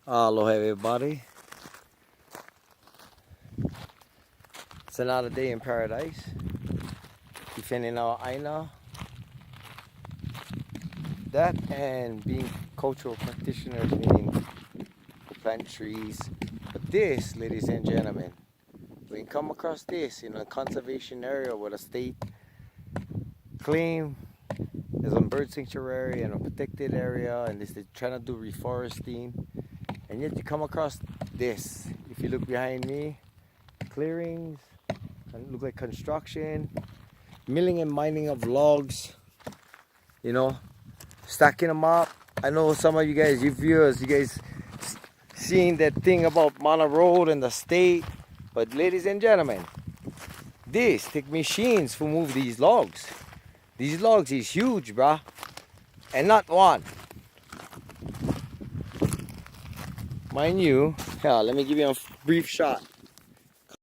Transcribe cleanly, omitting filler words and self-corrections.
Aloha everybody. It's another day in paradise. Defending our aina. That and being cultural practitioners, meaning plant trees. But this, ladies and gentlemen, when you come across this in a conservation area with a state claim, there's a bird sanctuary and a protected area, and they're trying to do reforesting, and yet you come across this. If you look behind me, clearings, and look like construction, milling and mining of logs, you know, stacking them up. I know some of you guys, you viewers, you guys seen that thing about Mana Road and the state, but ladies and gentlemen, this take machines to move these logs. These logs is huge, bruh, and not one. Mind you, here, let me give you a brief shot.